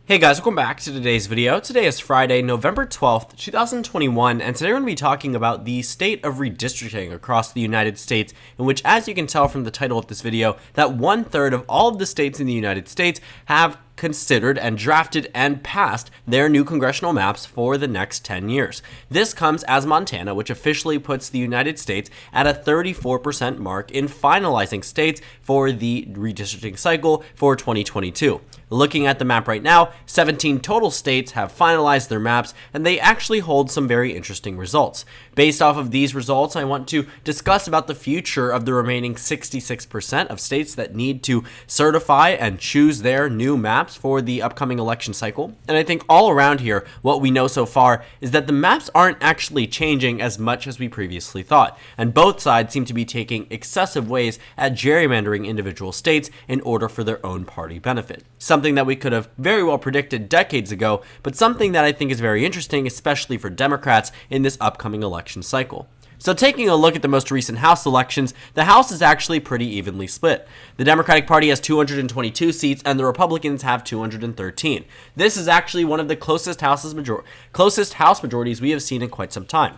Hey guys, welcome back to today's video. Today is Friday, November 12th, 2021, and today we're going to be talking about the state of redistricting across the United States, in which, as you can tell from the title of this video, that 1/3 of all of the states in the United States have considered and drafted and passed their new congressional maps for the next 10 years. This comes as Montana, which officially puts the United States at a 34% mark in finalizing states for the redistricting cycle for 2022. Looking at the map right now, 17 total states have finalized their maps, and they actually hold some very interesting results. Based off of these results, I want to discuss about the future of the remaining 66% of states that need to certify and choose their new maps for the upcoming election cycle. And I think all around here, what we know so far is that the maps aren't actually changing as much as we previously thought, and both sides seem to be taking excessive ways at gerrymandering individual states in order for their own party benefit. Something that we could have very well predicted decades ago, but something that I think is very interesting, especially for Democrats in this upcoming election cycle. So taking a look at the most recent House elections, the House is actually pretty evenly split. The Democratic Party has 222 seats and the Republicans have 213. This is actually one of the closest House majorities we have seen in quite some time.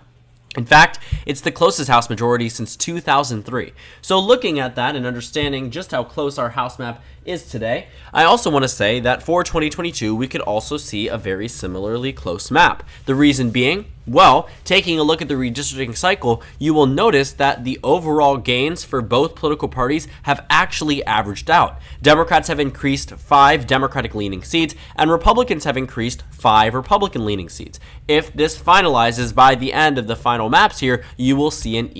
In fact, it's the closest House majority since 2003. So looking at that and understanding just how close our House map is today, I also want to say that for 2022, we could also see a very similarly close map. The reason being, well, taking a look at the redistricting cycle, you will notice that the overall gains for both political parties have actually averaged out. Democrats have increased 5 Democratic-leaning seats, and Republicans have increased 5 Republican-leaning seats. If this finalizes by the end of the final maps here, you will see an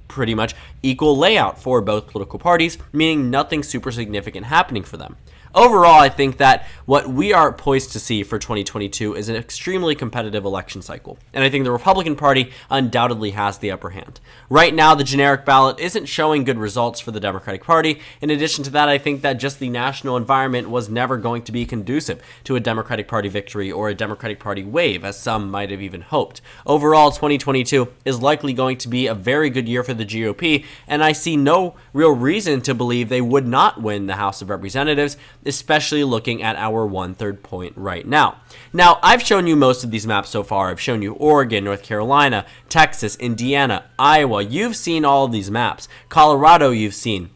pretty much equal layout for both political parties, meaning nothing super significant happening for them. Overall, I think that what we are poised to see for 2022 is an extremely competitive election cycle, and I think the Republican Party undoubtedly has the upper hand. Right now, the generic ballot isn't showing good results for the Democratic Party. In addition to that, I think that just the national environment was never going to be conducive to a Democratic Party victory or a Democratic Party wave, as some might have even hoped. Overall, 2022 is likely going to be a very good year for the GOP, and I see no real reason to believe they would not win the House of Representatives, especially looking at our 1/3 point right now. Now, I've shown you most of these maps so far. I've shown you Oregon, North Carolina, Texas, Indiana, Iowa. You've seen all of these maps. Colorado, you've seen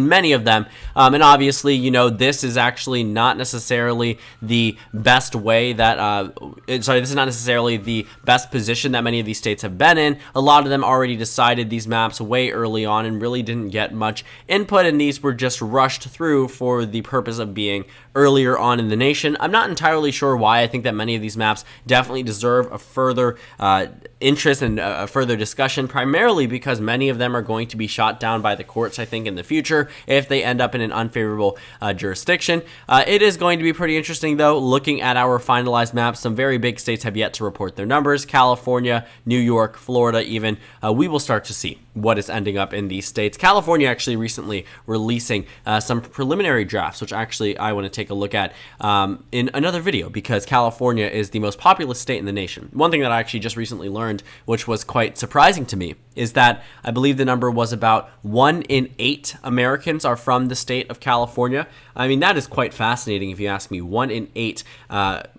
many of them, and obviously, this is actually not necessarily the best way that, this is not necessarily the best position that many of these states have been in. A lot of them already decided these maps way early on and really didn't get much input, and these were just rushed through for the purpose of being earlier on in the nation. I'm not entirely sure why. I think that many of these maps definitely deserve a further interest and a further discussion, primarily because many of them are going to be shot down by the courts, I think, in the future if they end up in an unfavorable jurisdiction. It is going to be pretty interesting, though, looking at our finalized maps. Some very big states have yet to report their numbers. California, New York, Florida even. We will start to see what is ending up in these states. California actually recently releasing some preliminary drafts, which actually I want to take a look at in another video, because California is the most populous state in the nation. One thing that I actually just recently learned, which was quite surprising to me, is that I believe the number was about 1 in 8 Americans are from the state of California. I mean, that is quite fascinating if you ask me. 1 in 8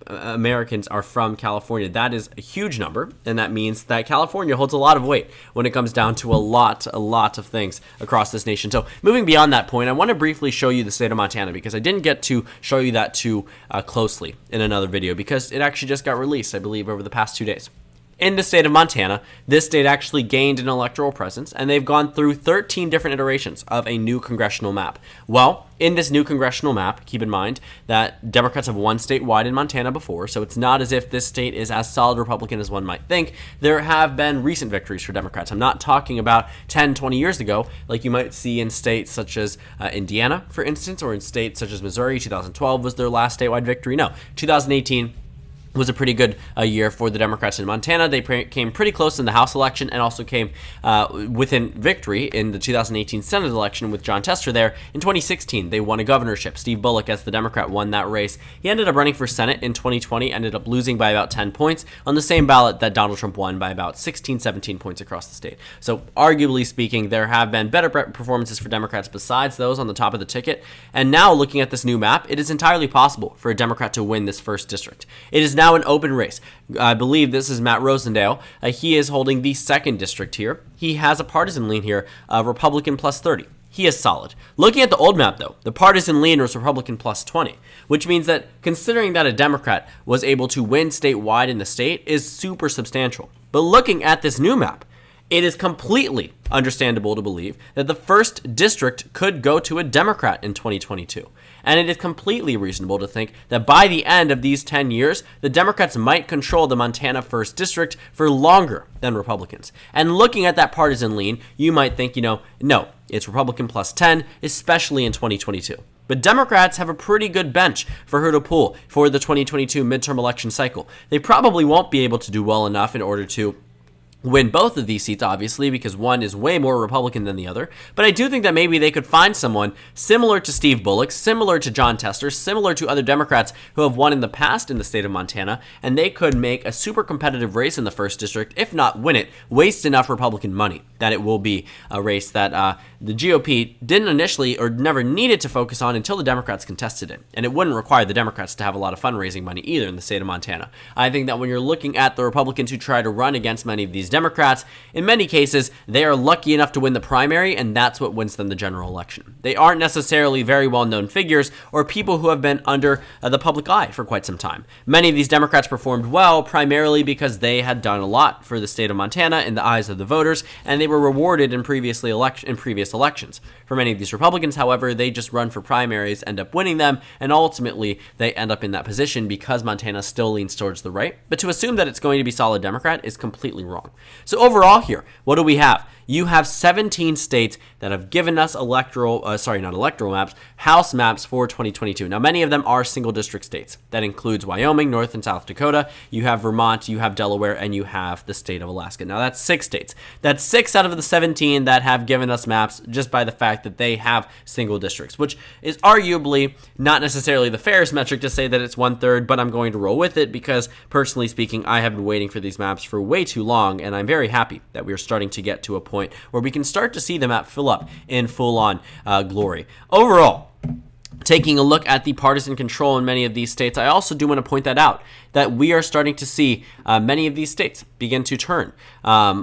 Americans are from California. That is a huge number, and that means that California holds a lot of weight when it comes down to a lot of things across this nation. So moving beyond that point, I want to briefly show you the state of Montana, because I didn't get to show you that too closely in another video, because it actually just got released, I believe, over the past 2 days. In the state of Montana, this state actually gained an electoral presence, and they've gone through 13 different iterations of a new congressional map. Well, in this new congressional map, keep in mind that Democrats have won statewide in Montana before, so it's not as if this state is as solid Republican as one might think. There have been recent victories for Democrats. I'm not talking about 10, 20 years ago, like you might see in states such as Indiana, for instance, or in states such as Missouri. 2012 was their last statewide victory. No, 2018 was a pretty good year for the Democrats in Montana. They came pretty close in the House election and also came within victory in the 2018 Senate election with Jon Tester there. In 2016, they won a governorship. Steve Bullock, as the Democrat, won that race. He ended up running for Senate in 2020, ended up losing by about 10 points on the same ballot that Donald Trump won by about 16, 17 points across the state. So arguably speaking, there have been better performances for Democrats besides those on the top of the ticket. And now looking at this new map, it is entirely possible for a Democrat to win this first district. It is now an open race. I believe this is Matt Rosendale. He is holding the 2nd district here. He has a partisan lean here, Republican plus 30. He is solid. Looking at the old map, though, the partisan lean was Republican plus 20, which means that considering that a Democrat was able to win statewide in the state is super substantial. But looking at this new map, it is completely understandable to believe that the 1st district could go to a Democrat in 2022. And it is completely reasonable to think that by the end of these 10 years, the Democrats might control the Montana 1st district for longer than Republicans. And looking at that partisan lean, you might think, no, it's Republican plus 10, especially in 2022. But Democrats have a pretty good bench for her to pull for the 2022 midterm election cycle. They probably won't be able to do well enough in order to win both of these seats, obviously, because one is way more Republican than the other. But I do think that maybe they could find someone similar to Steve Bullock, similar to Jon Tester, similar to other Democrats who have won in the past in the state of Montana, and they could make a super competitive race in the 1st district, if not win it, waste enough Republican money that it will be a race that the GOP didn't initially or never needed to focus on until the Democrats contested it. And it wouldn't require the Democrats to have a lot of fundraising money either in the state of Montana. I think that when you're looking at the Republicans who try to run against many of these Democrats, in many cases, they are lucky enough to win the primary, and that's what wins them the general election. They aren't necessarily very well-known figures or people who have been under the public eye for quite some time. Many of these Democrats performed well primarily because they had done a lot for the state of Montana in the eyes of the voters, and they were rewarded in previous elections. For many of these Republicans, however, they just run for primaries, end up winning them, and ultimately they end up in that position because Montana still leans towards the right. But to assume that it's going to be solid Democrat is completely wrong. So overall here, what do we have? You have 17 states that have given us House maps for 2022. Now, many of them are single district states. That includes Wyoming, North and South Dakota. You have Vermont, you have Delaware, and you have the state of Alaska. Now, that's 6 states. That's 6 out of the 17 that have given us maps just by the fact that they have single districts, which is arguably not necessarily the fairest metric to say that it's 1/3, but I'm going to roll with it because, personally speaking, I have been waiting for these maps for way too long, and I'm very happy that we are starting to get to a point where we can start to see the map fill up in full-on glory. Overall, taking a look at the partisan control in many of these states, I also do want to point that out, that we are starting to see many of these states begin to turn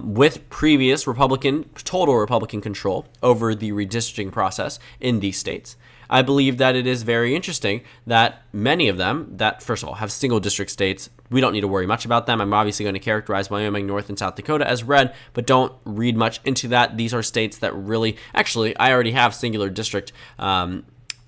with previous total Republican control over the redistricting process in these states. I believe that it is very interesting that many of them that, first of all, have single district states, we don't need to worry much about them. I'm obviously going to characterize Wyoming, North, and South Dakota as red, but don't read much into that. These are states that really, actually, I already have singular district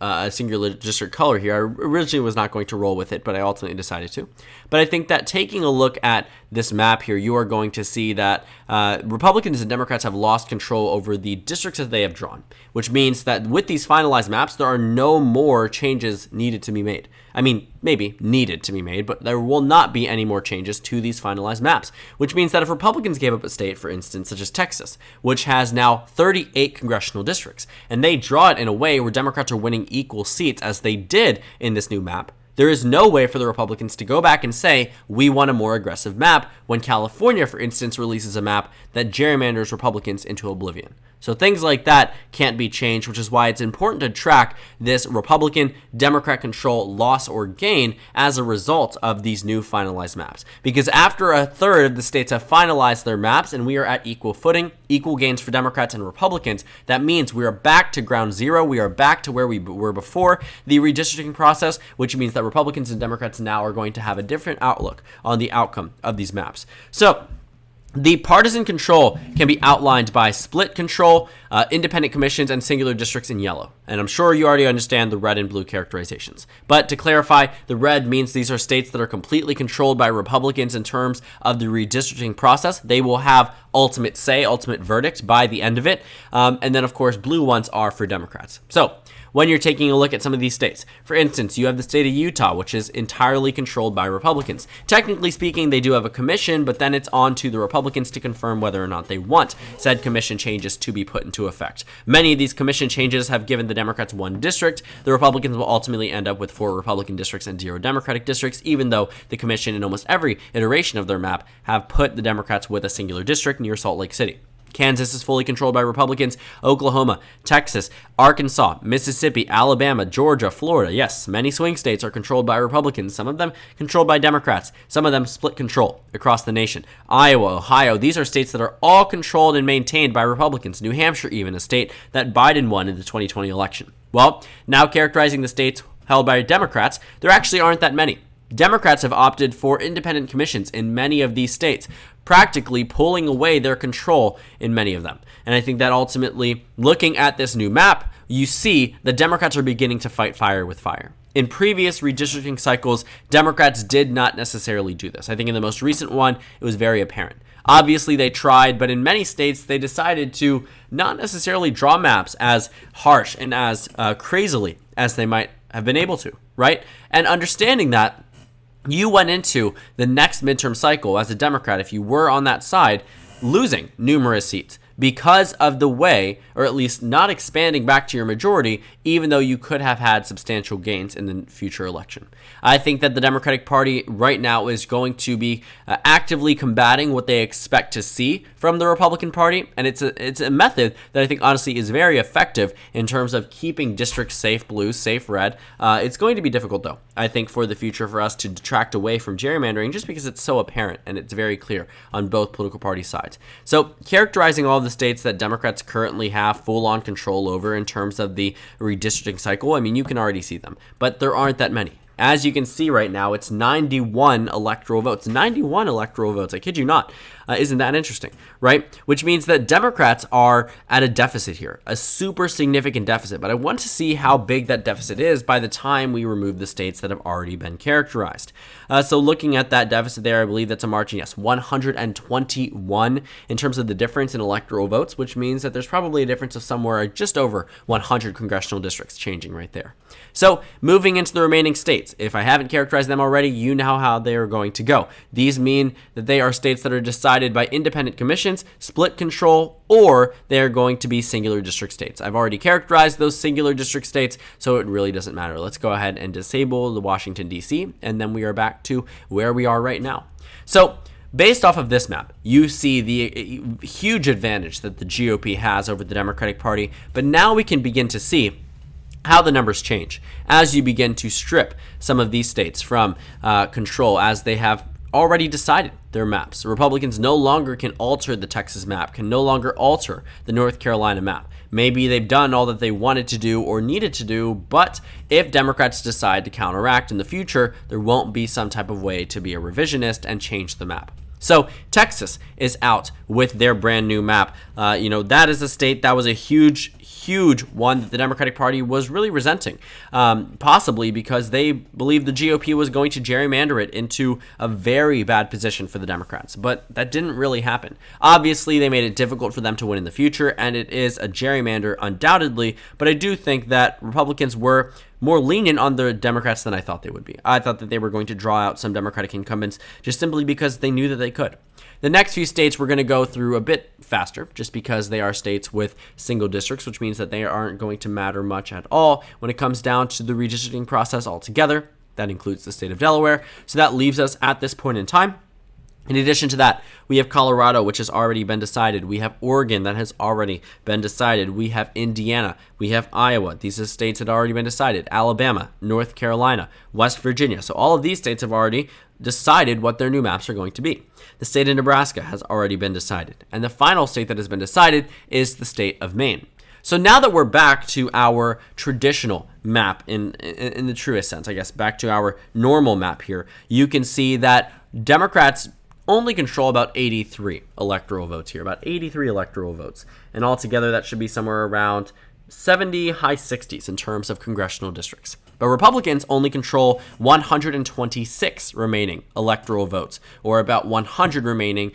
a singular district color here. I originally was not going to roll with it, but I ultimately decided to. But I think that taking a look at this map here, you are going to see that Republicans and Democrats have lost control over the districts that they have drawn, which means that with these finalized maps, there are no more changes needed to be made. I mean, maybe needed to be made, but there will not be any more changes to these finalized maps, which means that if Republicans gave up a state, for instance, such as Texas, which has now 38 congressional districts, and they draw it in a way where Democrats are winning equal seats as they did in this new map, there is no way for the Republicans to go back and say, we want a more aggressive map, when California, for instance, releases a map that gerrymanders Republicans into oblivion. So things like that can't be changed, which is why it's important to track this Republican-Democrat control loss or gain as a result of these new finalized maps. Because after a third of the states have finalized their maps and we are at equal footing, equal gains for Democrats and Republicans, that means we are back to ground zero. We are back to where we were before the redistricting process, which means that Republicans and Democrats now are going to have a different outlook on the outcome of these maps. So the partisan control can be outlined by split control, independent commissions, and singular districts in yellow. And I'm sure you already understand the red and blue characterizations. But to clarify, the red means these are states that are completely controlled by Republicans in terms of the redistricting process. They will have ultimate say, ultimate verdict by the end of it. And then, of course, blue ones are for Democrats. So when you're taking a look at some of these states, for instance, you have the state of Utah, which is entirely controlled by Republicans. Technically speaking, they do have a commission, but then it's on to the Republicans to confirm whether or not they want said commission changes to be put into effect. Many of these commission changes have given the Democrats one district. The Republicans will ultimately end up with 4 Republican districts and 0 Democratic districts, even though the commission in almost every iteration of their map have put the Democrats with a singular district near Salt Lake City. Kansas is fully controlled by Republicans. Oklahoma, Texas, Arkansas, Mississippi, Alabama, Georgia, Florida. Yes, many swing states are controlled by Republicans. Some of them controlled by Democrats. Some of them split control across the nation. Iowa, Ohio, these are states that are all controlled and maintained by Republicans. New Hampshire, even a state that Biden won in the 2020 election. Well, now characterizing the states held by Democrats, there actually aren't that many. Democrats have opted for independent commissions in many of these states, practically pulling away their control in many of them. And I think that ultimately, looking at this new map, you see the Democrats are beginning to fight fire with fire. In previous redistricting cycles, Democrats did not necessarily do this. I think in the most recent one, it was very apparent. Obviously, they tried, but in many states, they decided to not necessarily draw maps as harsh and as crazily as they might have been able to, right? And understanding that, you went into the next midterm cycle as a Democrat, if you were on that side, losing numerous seats because of the way, or at least not expanding back to your majority, even though you could have had substantial gains in the future election. I think that the Democratic Party right now is going to be actively combating what they expect to see from the Republican Party, and it's a method that I think honestly is very effective in terms of keeping districts safe blue, safe red. It's going to be difficult though, I think, for the future for us to detract away from gerrymandering just because it's so apparent and it's very clear on both political party sides. So characterizing all the states that Democrats currently have full-on control over in terms of the redistricting cycle, I mean, you can already see them, but there aren't that many. As you can see right now, it's 91 electoral votes. 91 electoral votes. I kid you not. Isn't that interesting, right? Which means that Democrats are at a deficit here, a super significant deficit. But I want to see how big that deficit is by the time we remove the states that have already been characterized. So looking at that deficit there, I believe that's a margin, yes, 121 in terms of the difference in electoral votes, which means that there's probably a difference of somewhere just over 100 congressional districts changing right there. So moving into the remaining states, if I haven't characterized them already, you know how they are going to go. These mean that they are states that are decided by independent commissions, split control, or they're going to be singular district states. I've already characterized those singular district states, so it really doesn't matter. Let's go ahead and disable the Washington, D.C., and then we are back to where we are right now. So based off of this map, you see the huge advantage that the GOP has over the Democratic Party, but now we can begin to see how the numbers change as you begin to strip some of these states from control as they have already decided their maps. Republicans no longer can alter the Texas map, can no longer alter the North Carolina map. Maybe they've done all that they wanted to do or needed to do, but if Democrats decide to counteract in the future, there won't be some type of way to be a revisionist and change the map. So Texas is out with their brand new map. That is a state that was a huge one that the Democratic Party was really resenting, possibly because they believed the GOP was going to gerrymander it into a very bad position for the Democrats. But that didn't really happen. Obviously, they made it difficult for them to win in the future, and it is a gerrymander undoubtedly, but I do think that Republicans were more lenient on the Democrats than I thought they would be. I thought that they were going to draw out some Democratic incumbents just simply because they knew that they could. The next few states we're going to go through a bit faster just because they are states with single districts, which means that they aren't going to matter much at all when it comes down to the redistricting process altogether. That includes the state of Delaware. So that leaves us at this point in time. In addition to that, we have Colorado, which has already been decided. We have Oregon, that has already been decided. We have Indiana. We have Iowa. These are states that have already been decided. Alabama, North Carolina, West Virginia. So all of these states have already decided what their new maps are going to be. The state of Nebraska has already been decided. And the final state that has been decided is the state of Maine. So now that we're back to our traditional map in the truest sense, I guess, back to our normal map here, you can see that Democrats only control about 83 electoral votes here, about 83 electoral votes. And altogether, that should be somewhere around 70, high 60s in terms of congressional districts. But Republicans only control 126 remaining electoral votes, or about 100 remaining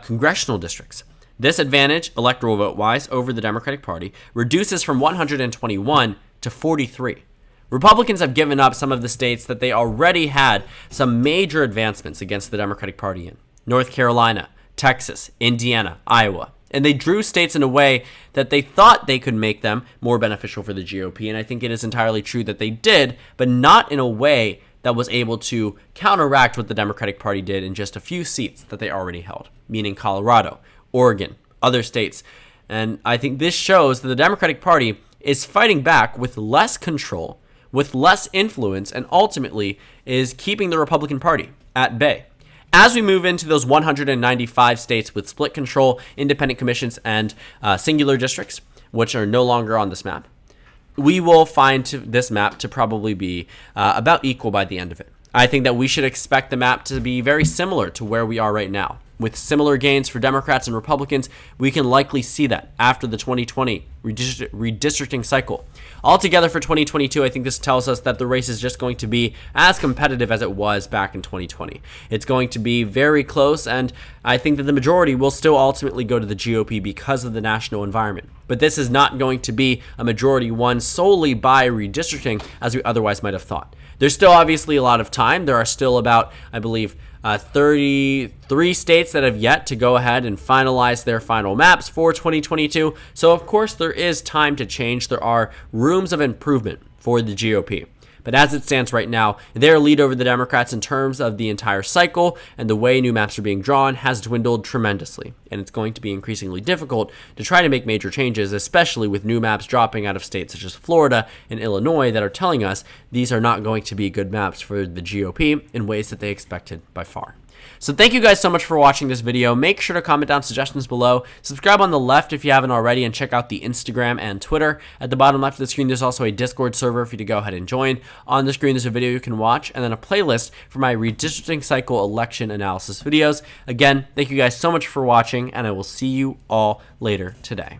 congressional districts. This advantage, electoral vote-wise, over the Democratic Party reduces from 121 to 43. Republicans have given up some of the states that they already had some major advancements against the Democratic Party in. North Carolina, Texas, Indiana, Iowa. And they drew states in a way that they thought they could make them more beneficial for the GOP. And I think it is entirely true that they did, but not in a way that was able to counteract what the Democratic Party did in just a few seats that they already held, meaning Colorado, Oregon, other states. And I think this shows that the Democratic Party is fighting back with less control, with less influence, and ultimately is keeping the Republican Party at bay. As we move into those 195 states with split control, independent commissions, and singular districts, which are no longer on this map, we will find this map to probably be about equal by the end of it. I think that we should expect the map to be very similar to where we are right now. With similar gains for Democrats and Republicans, we can likely see that after the 2020 redistricting cycle. Altogether for 2022, I think this tells us that the race is just going to be as competitive as it was back in 2020. It's going to be very close, and I think that the majority will still ultimately go to the GOP because of the national environment. But this is not going to be a majority won solely by redistricting as we otherwise might have thought. There's still obviously a lot of time. There are still about, I believe, 33 states that have yet to go ahead and finalize their final maps for 2022. So, of course, there is time to change. There are rooms of improvement for the GOP. But as it stands right now, their lead over the Democrats in terms of the entire cycle and the way new maps are being drawn has dwindled tremendously. And it's going to be increasingly difficult to try to make major changes, especially with new maps dropping out of states such as Florida and Illinois that are telling us these are not going to be good maps for the GOP in ways that they expected by far. So thank you guys so much for watching this video. Make sure to comment down suggestions below. Subscribe on the left if you haven't already, and check out the Instagram and Twitter. At the bottom left of the screen, there's also a Discord server for you to go ahead and join. On the screen, there's a video you can watch, and then a playlist for my redistricting cycle election analysis videos. Again, thank you guys so much for watching, and I will see you all later today.